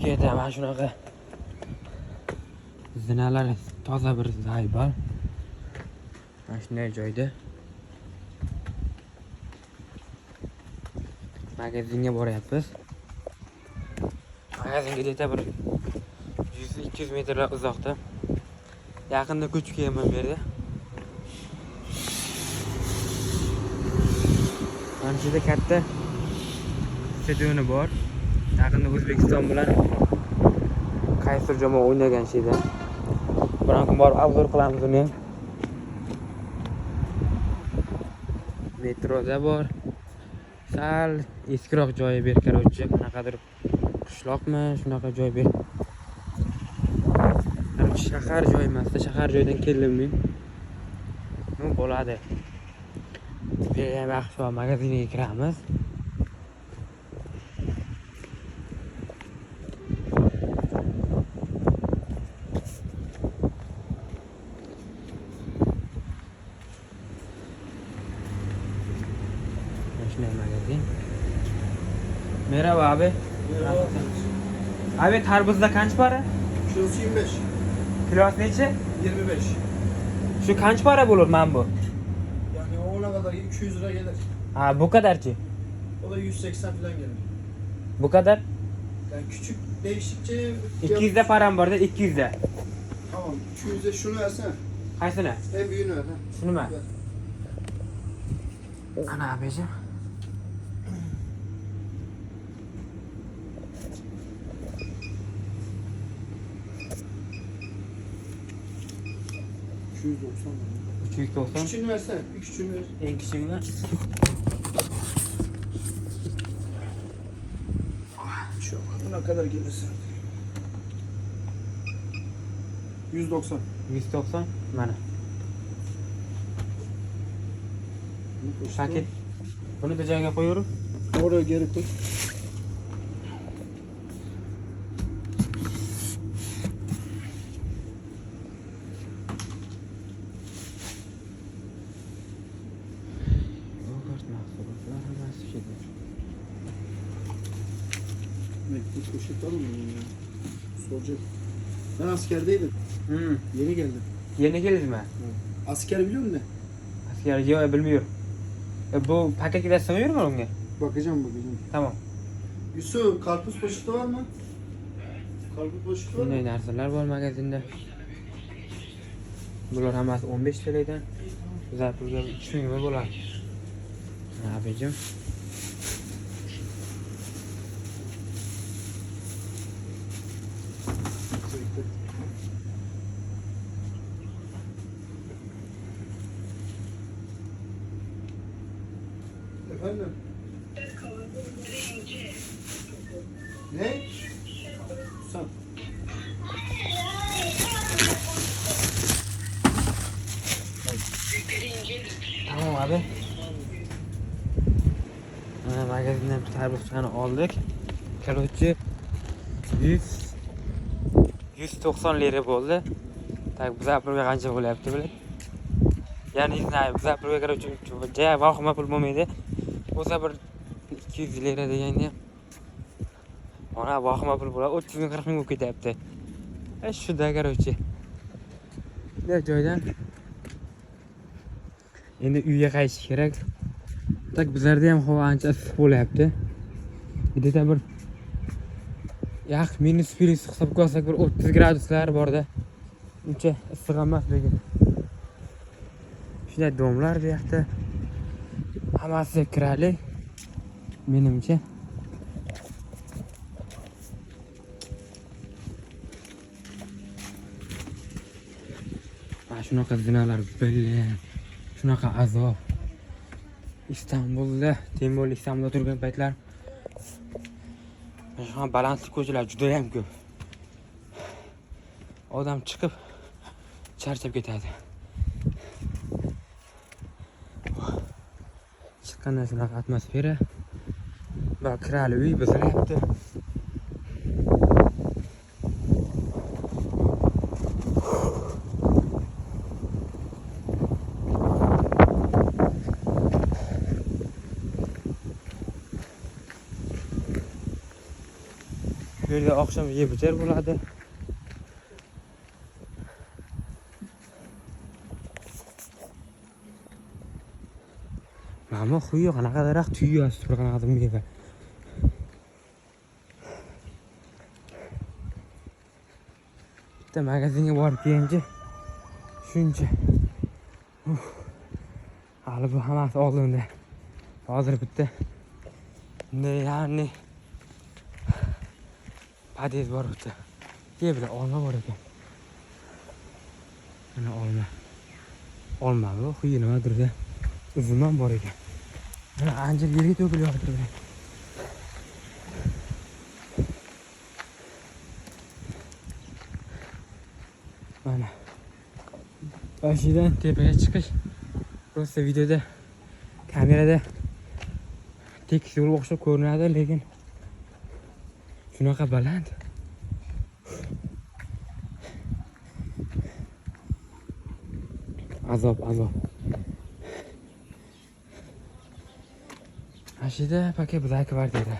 Türkiye'de mana shunaqa zinalar toza bir zaybal. Mana shunday joyda magazinga boryapmiz. Magazinga deta bir 100-200 metrlar uzoqda. Yaqinda ko'chib kelman bu yerda. Mana shunda katta stadioni bor. Yaqinda O'zbekiston bilan qaysi jamoa o'ynagan şeyda. Biroq kun borib obzor qilamiz uni. Metroda bor. Sal eskiroq joyi ber короче, qanaqadir qishloqmi, shunaqa joy ber. Shahar joy emasda, shahar joydan keldim men. Bu bo'ladi. Yaxshi magazinga kiramiz. Magazin. Merhaba abi. Merhaba. Abi tarvuzda kaç para? Kilosu 25. Kilosu neçe? 25. Şu kaç para bulur man bu? Yani ona kadar 200 lira gelir. Ha bu kadar ki. O da 180 falan gelir. Bu kadar. Yani küçük değiştikçe... 200'de param var da 200'de. Tamam 200'e şunu versene. Kaçsana? En büyüğünü ver. Ha. Şunu mu? Ver. Ana abicim. ...290 lira. 290. Küçüğünü versene. Bir küçüğünü ver. En küçüğüne. Çok. Buna kadar gelirse. 190. 190. Mana. Paket. Bunu da joyiga qo'yuyorum. Oraya geri koy. Mektup poşet var mı ya? Soracak. Ben askerdeydim. Yeni geldim. Yeni geldin mi? Asker biliyor musun ne? Asker yok bilmiyorum. Bu paketler sığıyor mu onunla? Bakacağım. Tamam. Yusuf, karpuz poşeti var mı? Karpuz poşeti var mı? Bunday narsalar bor magazinde. Bular hammasi 15 TL'dan. Zarpurga 3000 mi bo'ladi? Abicim. Efendim? Ne? Sen. Tamam abi. Magazinden bir tarifçini aldık. Короче 190 lira bo'ldi. Tak bu zaproga qancha bo'lyapti bilib. Ya'ni bu zaproga короче juda vahima pul bo'lmaydi. O'za bir 200 lira deganda ona vahima pul bo'ladi. 30 ming 40 ming bo'lib ketyapti. Shuda короче. Bu joydan endi uyga qaytish kerak. Tak bizlarda ham havo ancha issiq bo'lyapti. Bitta bir yaq minus hisobga olsak bir 30 graduslar borda. Uncha issiq emas lekin. Shunday domlar bu yoqda. Hammasi kirali. Menimcha. Mana shunaqa zinalar bilan, shunaqa azob. İstanbul'da, Temurli İstanbul'da turgan paytlar şu an balansli ko'chalar juda ham ko'p. Odam chiqib charchab ketadi. Chiqqandan shunaqa atmosfera va kirali uy buzilyapti. Bu yerda oqshom yeb ichar bo'ladi. Mana xuyo qanaqa daraxt tuyasi tur qanaqa meva. Bitta magazinga borib kelgancha shuncha. Hali bu hammasi oldinda. Hozir bitta ya'ni pades bor bitta. Yebla olma bor ekan. Mana olma. Olma bu xuyo nimadir-da. Uzum ham bor ekan. Mana anjir yerga to'kilyapti. Mana. Bashidan tepaga chiqish. Prosta videoda kamerada tekis yo'l o'xshab ko'rinadi, lekin shunaqa baland. Azob. Ashida paka bizaki var dedi.